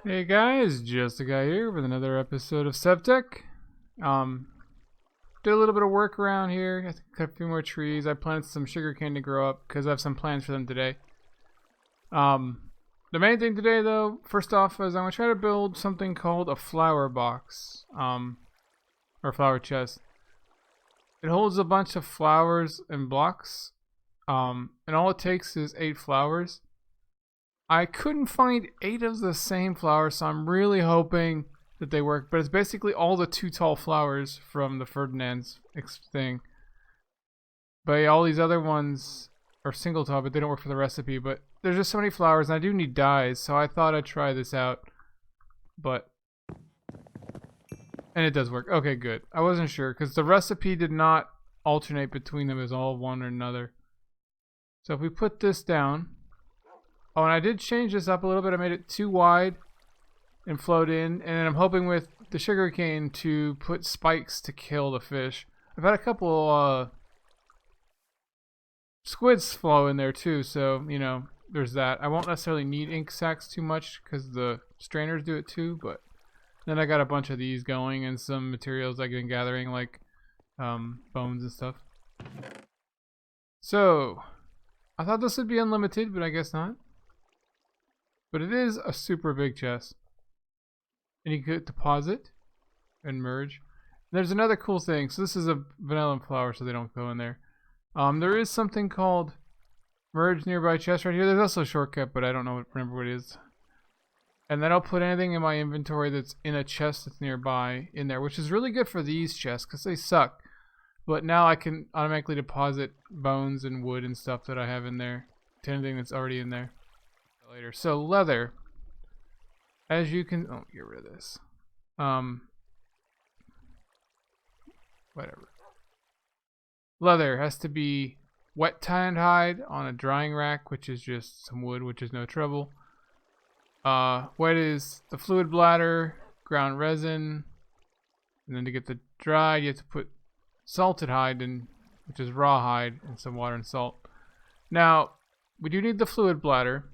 Hey guys, Justa here with another episode of Sevtech. Did a little bit of work around here. I cut a few more trees. I planted some sugarcane to grow up because I have some plans for them today. The main thing today, though, first off, is I'm gonna try to build something called a flower box, or flower chest. It holds a bunch of flowers and blocks, and all it takes is 8 flowers. I couldn't find 8 of the same flowers, so I'm really hoping that they work. But it's basically all the too tall flowers from the Ferdinand's thing. But all these other ones are single tall, but they don't work for the recipe. But there's just so many flowers, and I do need dyes, so I thought I'd try this out. And it does work. Okay, good. I wasn't sure, because the recipe did not alternate between them as all one or another. So if we put this down... Oh, and I did change this up a little bit. I made it too wide and flowed in. And I'm hoping with the sugarcane to put spikes to kill the fish. I've had a couple squids flow in there too. So, you know, there's that. I won't necessarily need ink sacs too much because the strainers do it too. But then I got a bunch of these going and some materials I've been gathering like bones and stuff. So, I thought this would be unlimited, but I guess not. But it is a super big chest. And you could deposit and merge. And there's another cool thing. So this is a vanilla flower, so they don't go in there. There is something called merge nearby chest right here. There's also a shortcut, but I don't remember what it is. And then I'll put anything in my inventory that's in a chest that's nearby in there, which is really good for these chests because they suck. But now I can automatically deposit bones and wood and stuff that I have in there to anything that's already in there. Later. So leather, as you can get rid of this. Whatever. Leather has to be wet tanned hide on a drying rack, which is just some wood, which is no trouble. Wet is the fluid bladder, ground resin, and then to get the dried, you have to put salted hide in, which is raw hide, and some water and salt. Now, we do need the fluid bladder.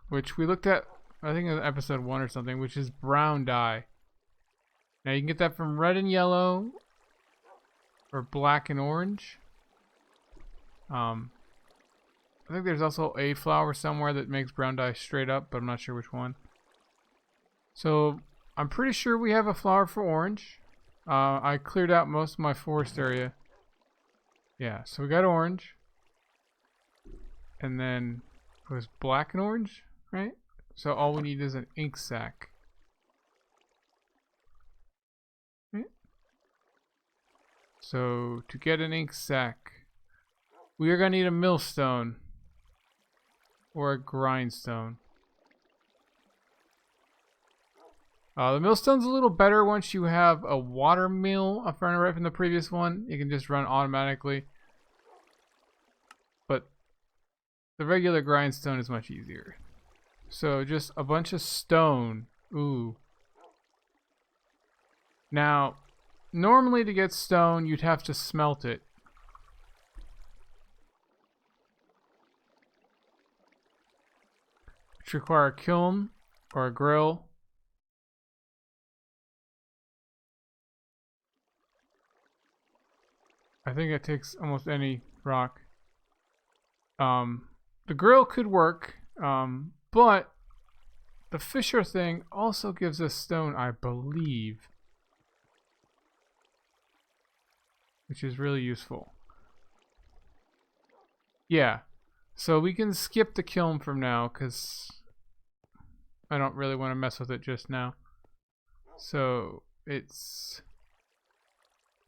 Which we looked at, I think it was episode 1 or something, which is brown dye. Now you can get that from red and yellow, or black and orange. I think there's also a flower somewhere that makes brown dye straight up, but I'm not sure which one. So I'm pretty sure we have a flower for orange. I cleared out most of my forest area. Yeah, so we got orange. And then it was black and orange, right? So all we need is an ink sac. Right? So to get an ink sac, we are going to need a millstone or a grindstone. The millstone's a little better once you have a water mill. If I remember right from the previous one, you can just run automatically. But the regular grindstone is much easier. So just a bunch of stone. Ooh. Now, normally to get stone, you'd have to smelt it. Which require a kiln or a grill. I think it takes almost any rock. The grill could work, but the fisher thing also gives us stone, I believe, which is really useful. Yeah, so we can skip the kiln from now because I don't really want to mess with it just now. So it's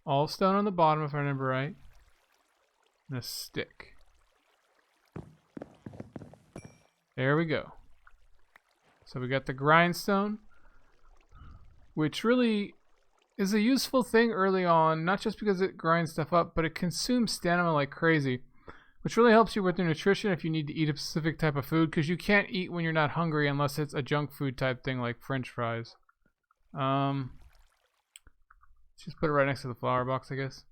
all stone on the bottom, if I remember right, and a stick. There we go. So we got the grindstone, which really is a useful thing early on, not just because it grinds stuff up, but it consumes stamina like crazy, which really helps you with your nutrition if you need to eat a specific type of food, because you can't eat when you're not hungry unless it's a junk food type thing like French fries. Let's just put it right next to the flower box, I guess.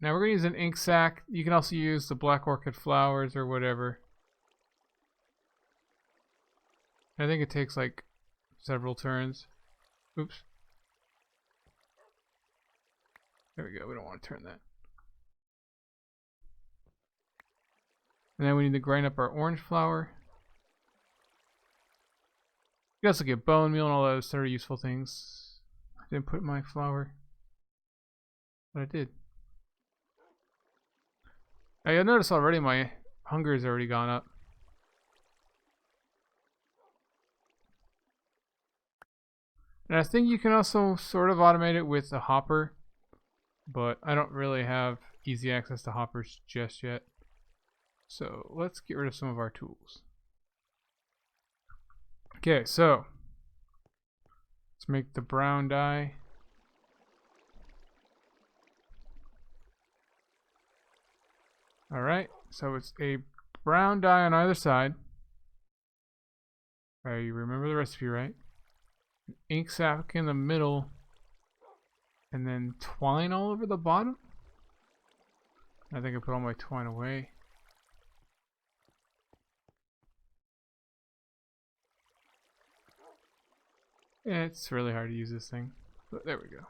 Now we're going to use an ink sac. You can also use the black orchid flowers or whatever. I think it takes like several turns. Oops. There we go. We don't want to turn that. And then we need to grind up our orange flower. You can also get bone meal and all those sort of useful things. I didn't put my flour, but I did. Now you'll notice already my hunger has already gone up. And I think you can also sort of automate it with a hopper, but I don't really have easy access to hoppers just yet. So let's get rid of some of our tools. Okay, so let's make the brown dye. Alright, so it's a brown dye on either side. Alright, you remember the recipe, right? Ink sac in the middle, and then twine all over the bottom. I think I put all my twine away. It's really hard to use this thing, but there we go.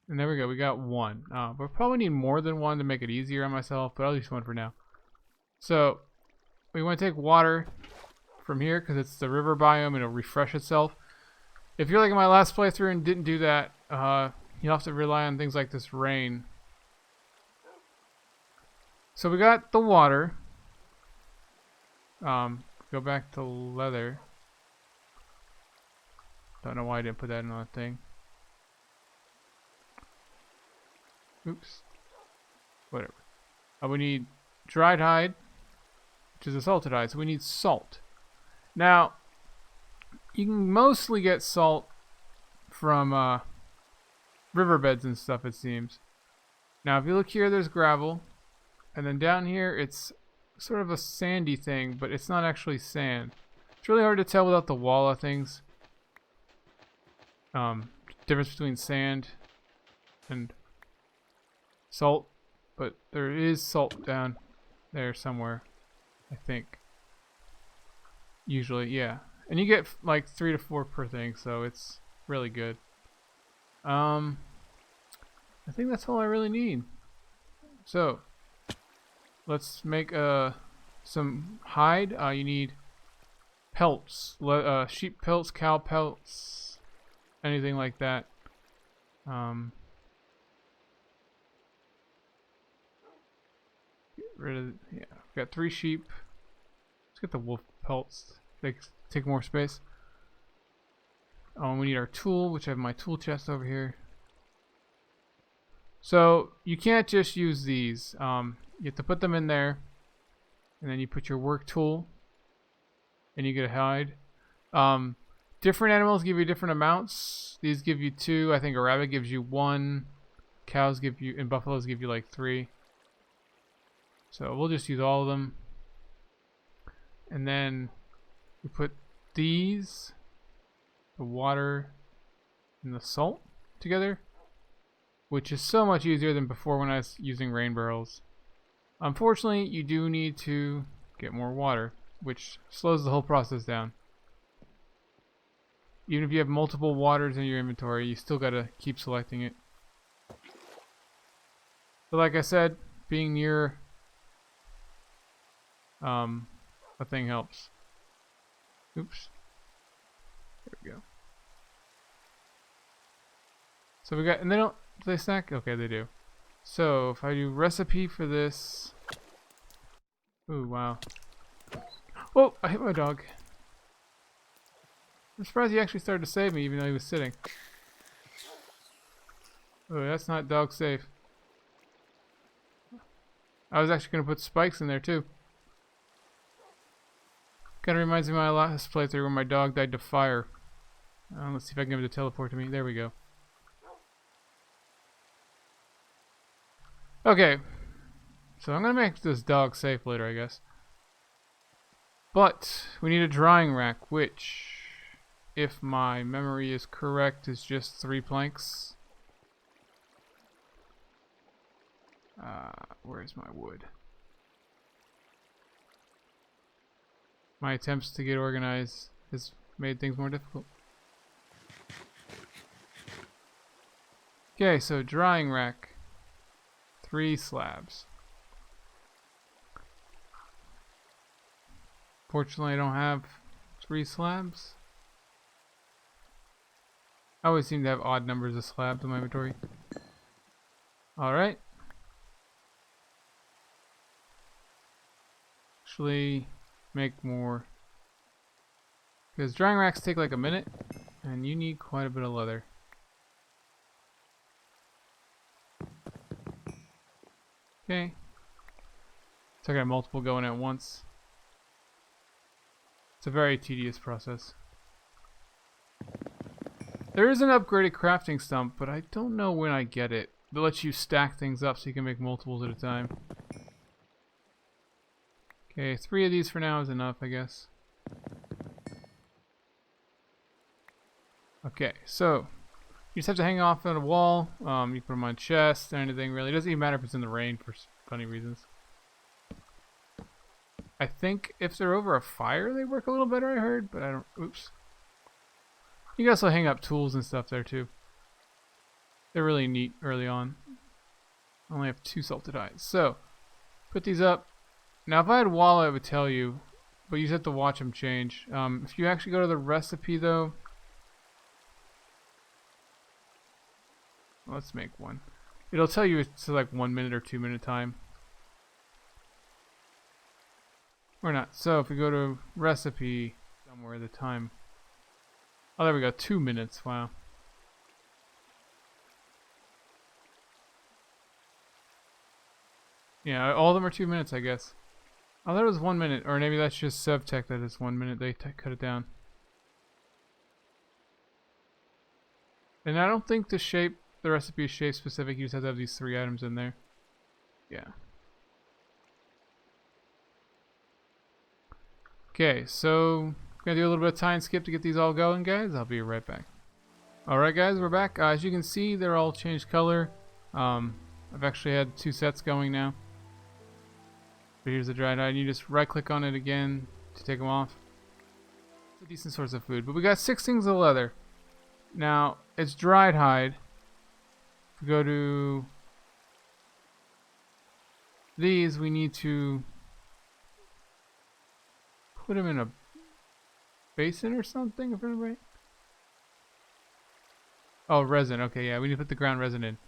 And there we go, we got one. We'll probably need more than one to make it easier on myself, but I'll use one for now. So, we want to take water from here because it's the river biome and it'll refresh itself. If you're like in my last playthrough and didn't do that, you'll have to rely on things like this rain. So we got the water. Go back to leather. Don't know why I didn't put that in on the thing. Oops. Whatever. We need dried hide, which is a salted hide, so we need salt. Now, you can mostly get salt from riverbeds and stuff, it seems. Now, if you look here, there's gravel. And then down here, it's sort of a sandy thing, but it's not actually sand. It's really hard to tell without the wall of things. Difference between sand and salt, but there is salt down there somewhere, I think. Usually, yeah. And you get like 3 to 4 per thing, so it's really good. I think that's all I really need. So, let's make some hide. You need pelts, sheep pelts, cow pelts, anything like that. Get rid of, yeah, I've got 3 sheep. Let's get the wolf pelts. They take more space. We need our tool, which I have my tool chest over here. So you can't just use these. You have to put them in there, and then you put your work tool, and you get a hide. Different animals give you different amounts. These give you 2. I think a rabbit gives you 1. Cows give you, and buffaloes give you like 3. So we'll just use all of them. And then we put these, the water, and the salt together, which is so much easier than before when I was using rain barrels. Unfortunately, you do need to get more water, which slows the whole process down. Even if you have multiple waters in your inventory, you still gotta keep selecting it. But like I said, being near a thing helps. Oops. There we go. So we got, and they don't, do they stack? Okay, they do. So if I do recipe for this, ooh, wow. Whoa, I hit my dog. I'm surprised he actually started to save me even though he was sitting. Oh, that's not dog safe. I was actually going to put spikes in there too. Kind of reminds me of my last playthrough where my dog died to fire. Let's see if I can get him to teleport to me. There we go. Okay. So I'm going to make this dog safe later, I guess. But we need a drying rack, which, if my memory is correct, is just 3 planks. Where's my wood? My attempts to get organized has made things more difficult. Okay, so drying rack. 3 slabs. Fortunately, I don't have 3 slabs. I always seem to have odd numbers of slabs in my inventory. Alright. Actually, make more. Because drying racks take like a minute, and you need quite a bit of leather. Okay. So I got multiple going at once. It's a very tedious process. There is an upgraded crafting stump, but I don't know when I get it. That lets you stack things up so you can make multiples at a time. Okay, 3 of these for now is enough, I guess. Okay, so you just have to hang off on a wall. You put them on chests or anything really. It doesn't even matter if it's in the rain for funny reasons. I think if they're over a fire, they work a little better, I heard, but I don't. Oops. You can also hang up tools and stuff there too. They're really neat early on. I only have 2 salted eyes. So, put these up. Now, if I had wall, it would tell you, but you just have to watch them change. If you actually go to the recipe, though, let's make one. It'll tell you it's like 1 minute or 2 minute time. Or not. So, if we go to recipe, somewhere the time. Oh, there we go. 2 minutes. Wow. Yeah, all of them are 2 minutes, I guess. Oh, that was 1 minute, or maybe that's just Sevtech that is 1 minute. They cut it down. And I don't think the recipe is shape specific. You just have to have these 3 items in there. Yeah. Okay, so gonna do a little bit of time skip to get these all going, guys. I'll be right back. Alright, guys, we're back. As you can see, they're all changed color. I've actually had 2 sets going now. But here's the dried hide. You just right click on it again to take them off. It's a decent source of food. But we got 6 things of leather. Now, it's dried hide. If we go to these, we need to put them in a basin or something, if I'm right. Oh, resin. Okay, yeah, we need to put the ground resin in.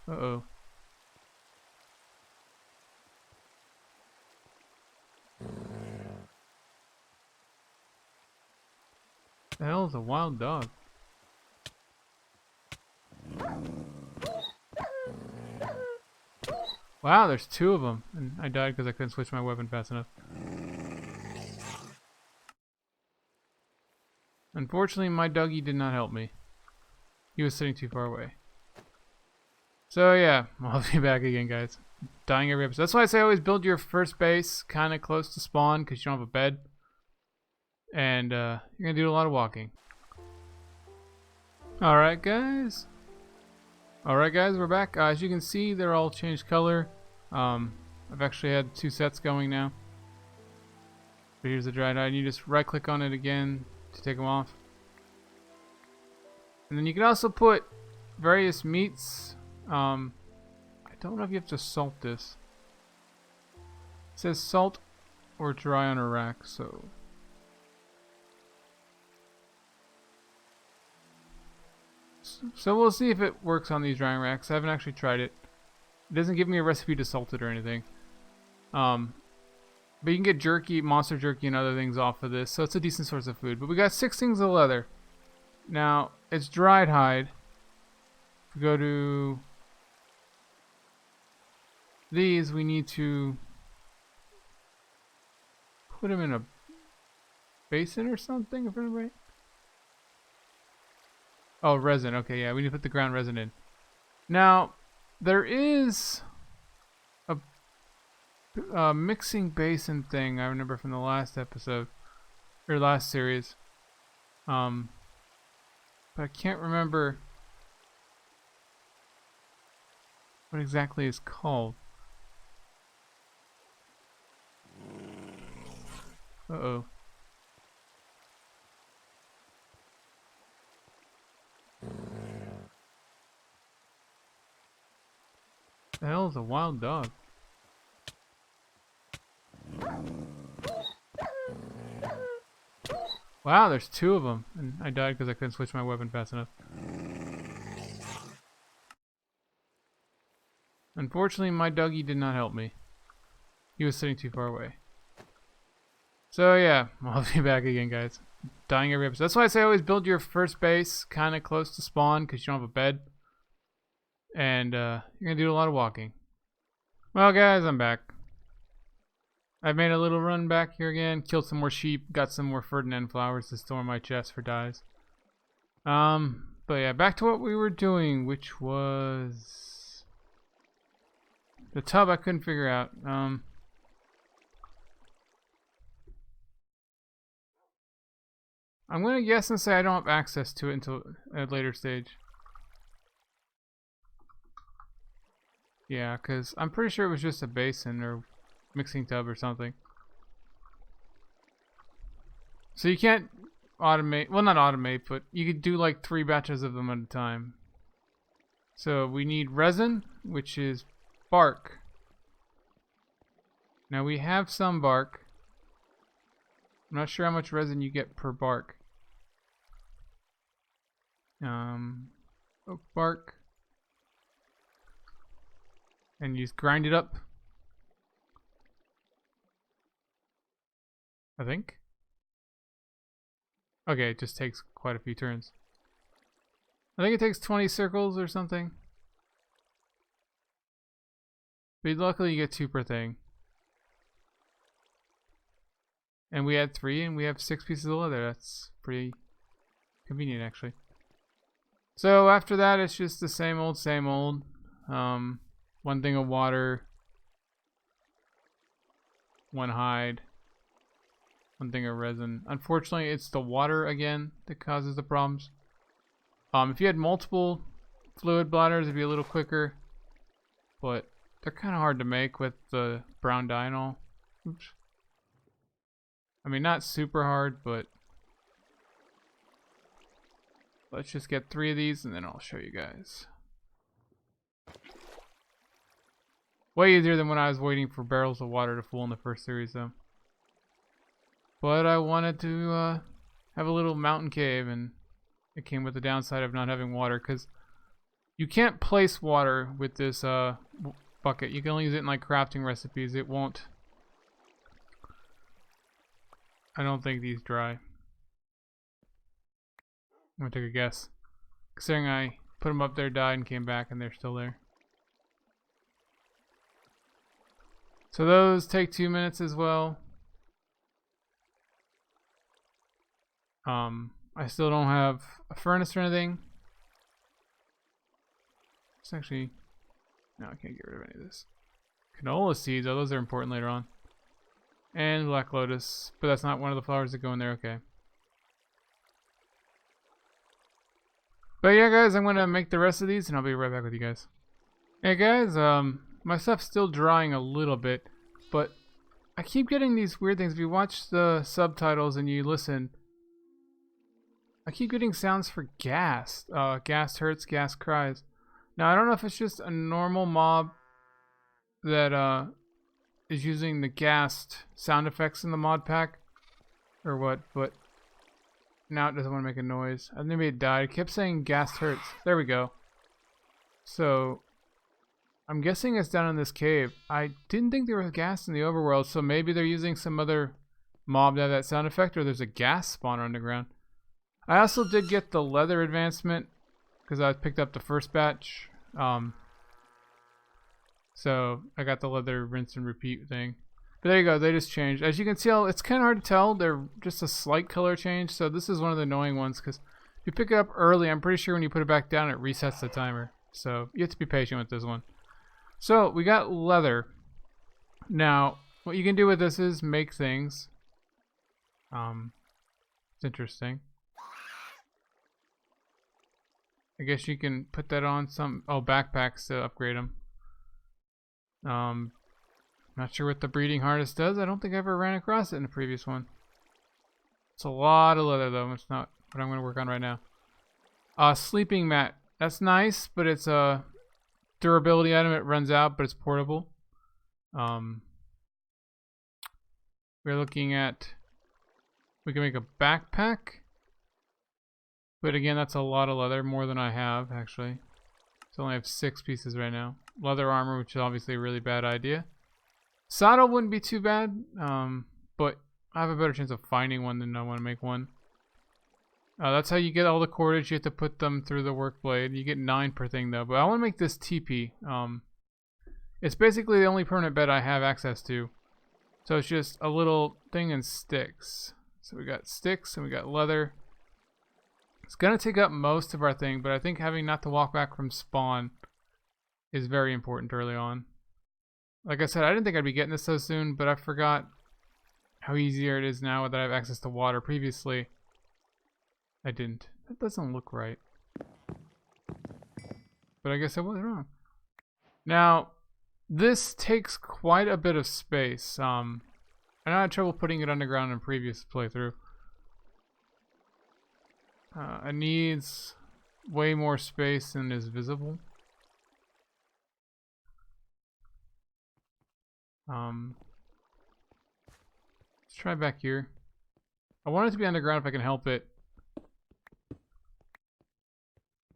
Uh-oh. The hell is a wild dog? Wow, there's 2 of them. And I died because I couldn't switch my weapon fast enough. Unfortunately, my doggy did not help me. He was sitting too far away. So yeah, I'll be back again, guys. Dying every episode. That's why I say always build your first base kind of close to spawn because you don't have a bed. And you're going to do a lot of walking. Alright, guys. Alright, guys, we're back. As you can see, they're all changed color. I've actually had 2 sets going now. But here's the dried hide. You just right click on it again to take them off. And then you can also put various meats. I don't know if you have to salt this. It says salt or dry on a rack, so. So we'll see if it works on these drying racks. I haven't actually tried it. It doesn't give me a recipe to salt it or anything. But you can get jerky, monster jerky, and other things off of this, so it's a decent source of food. But we got 6 things of leather. Now, it's dried hide. If we go to these, we need to put them in a basin or something, if I'm right. Oh, resin. Okay, yeah, we need to put the ground resin in. Now, there is a mixing basin thing I remember from the last episode, or last series. But I can't remember what exactly is called. Uh-oh. The hell is a wild dog? Wow, there's two of them. And I died because I couldn't switch my weapon fast enough. Unfortunately, my doggy did not help me. He was sitting too far away. So yeah, I'll be back again, guys. Dying every episode. That's why I say always build your first base kind of close to spawn because you don't have a bed. And you're going to do a lot of walking. Well, guys, I'm back. I've made a little run back here again. Killed some more sheep. Got some more Ferdinand flowers to store in my chest for dyes. But yeah, back to what we were doing, which was... the tub I couldn't figure out. I'm going to guess and say I don't have access to it until a later stage. Yeah, because I'm pretty sure it was just a basin or mixing tub or something. So you can't automate, well, not automate, but you could do like 3 batches of them at a time. So we need resin, which is bark. Now we have some bark. I'm not sure how much resin you get per bark. Oak bark. And you just grind it up. I think. Okay, it just takes quite a few turns. I think it takes 20 circles or something. But luckily you get 2 per thing. And we had 3 and we have 6 pieces of leather. That's pretty convenient actually. So after that it's just the same old, same old. 1 thing of water. 1 hide. 1 thing of resin. Unfortunately it's the water again that causes the problems. If you had multiple fluid bladders it'd be a little quicker. But they're kind of hard to make with the brown dye and all. Oops. I mean, not super hard, but let's just get 3 of these and then I'll show you guys. Way easier than when I was waiting for barrels of water to full in the first series though. But I wanted to have a little mountain cave, and it came with the downside of not having water because you can't place water with this bucket. You can only use it in like crafting recipes. It won't. I don't think these dry. I'm gonna take a guess. Considering I put them up there, died, and came back, and they're still there. So those take 2 minutes as well. I still don't have a furnace or anything. It's actually... no, I can't get rid of any of this. Canola seeds, oh, those are important later on. And black lotus, but that's not one of the flowers that go in there, okay. But yeah guys, I'm gonna make the rest of these and I'll be right back with you guys. Hey guys, my stuff's still drying a little bit, but I keep getting these weird things. If you watch the subtitles and you listen, I keep getting sounds for gas. Gas hurts, gas cries. Now I don't know if it's just a normal mob that is using the gassed sound effects in the mod pack or what, but now it doesn't want to make a noise. I think maybe it died. It kept saying gas hurts. There we go. So I'm guessing it's down in this cave. I didn't think there was gas in the overworld, so maybe they're using some other mob to have that sound effect, or there's a gas spawner underground. I also did get the leather advancement because I picked up the first batch. So I got the leather rinse and repeat thing. But there you go, they just changed. As you can see, it's kind of hard to tell. They're just a slight color change. So this is one of the annoying ones because if you pick it up early, I'm pretty sure when you put it back down, it resets the timer. So you have to be patient with this one. So we got leather. Now, what you can do with this is make things. It's interesting. I guess you can put that on some backpacks to upgrade them. Not sure what the breeding harness does. I don't think I ever ran across it in the previous one. It's a lot of leather though. It's not what I'm going to work on right now. Sleeping mat. That's nice, but it's a durability item. It runs out, but it's portable. We're looking at, we can make a backpack, but again, that's a lot of leather, more than I have actually. So I only have 6 pieces right now. Leather armor, which is obviously a really bad idea. Saddle wouldn't be too bad, but I have a better chance of finding one than I want to make one. That's how you get all the cordage. You have to put them through the work blade. You get 9 per thing though, but I want to make this Tipi. It's basically the only permanent bed I have access to. So it's just a little thing and sticks. So we got sticks and we got leather. It's going to take up most of our thing, but I think having not to walk back from spawn is very important early on. Like I said, I didn't think I'd be getting this so soon, but I forgot how easier it is now that I have access to water. Previously, I didn't. That doesn't look right. But I guess I was wrong. Now, this takes quite a bit of space. I had trouble putting it underground in a previous playthrough. It needs way more space than is visible. Let's try back here. I want it to be underground if I can help it.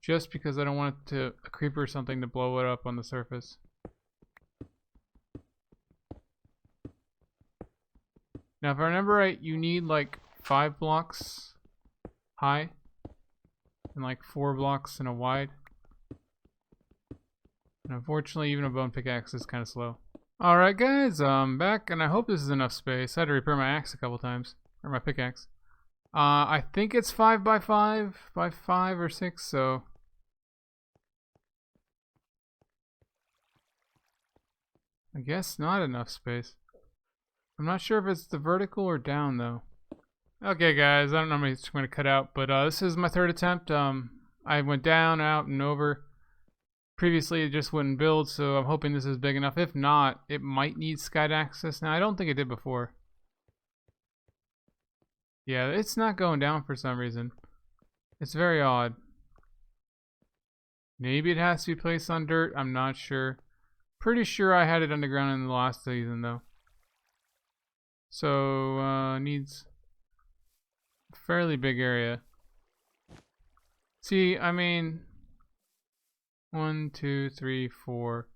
Just because I don't want it to, a creeper or something to blow it up on the surface. Now if I remember right, you need like 5 blocks high and like 4 blocks in a wide. And unfortunately even a bone pickaxe is kind of slow. Alright guys, I'm back and I hope this is enough space. I had to repair my axe a couple times, or my pickaxe. I think it's 5 by 5 by 5 or 6, so I guess not enough space. I'm not sure if it's the vertical or down though. Okay guys, I don't know how many I'm going to cut out, but this is my 3rd attempt. I went down, out, and over. Previously it just wouldn't build, so I'm hoping this is big enough. If not, it might need sky access. Now I don't think it did before. Yeah, it's not going down for some reason. It's very odd. Maybe it has to be placed on dirt, I'm not sure. Pretty sure I had it underground in the last season though. So needs a fairly big area. See, I mean, 1, 2, 3, 4.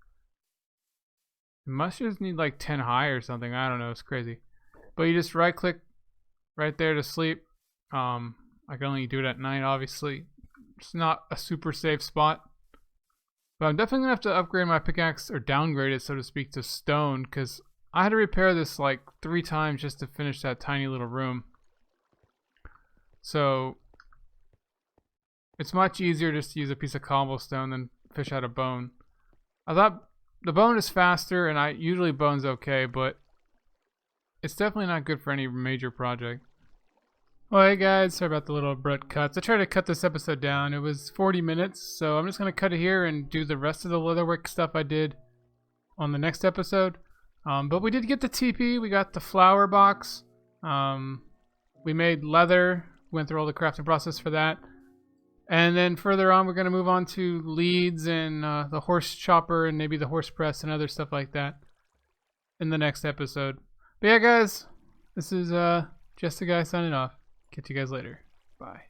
It must just need like 10 high or something. I don't know. It's crazy. But you just right click right there to sleep. I can only do it at night, obviously. It's not a super safe spot. But I'm definitely going to have to upgrade my pickaxe, or downgrade it, so to speak, to stone. Because I had to repair this like 3 times just to finish that tiny little room. So it's much easier just to use a piece of cobblestone than fish out a bone. I thought the bone is faster, and usually bone's okay, but it's definitely not good for any major project. Well, hey guys, sorry about the little abrupt cuts. I tried to cut this episode down. It was 40 minutes, so I'm just going to cut it here and do the rest of the leatherwork stuff I did on the next episode. But we did get the TP, we got the flower box, we made leather, went through all the crafting process for that. And then further on, we're going to move on to leads and the horse chopper and maybe the horse press and other stuff like that in the next episode. But yeah, guys, this is just a guy signing off. Catch you guys later. Bye.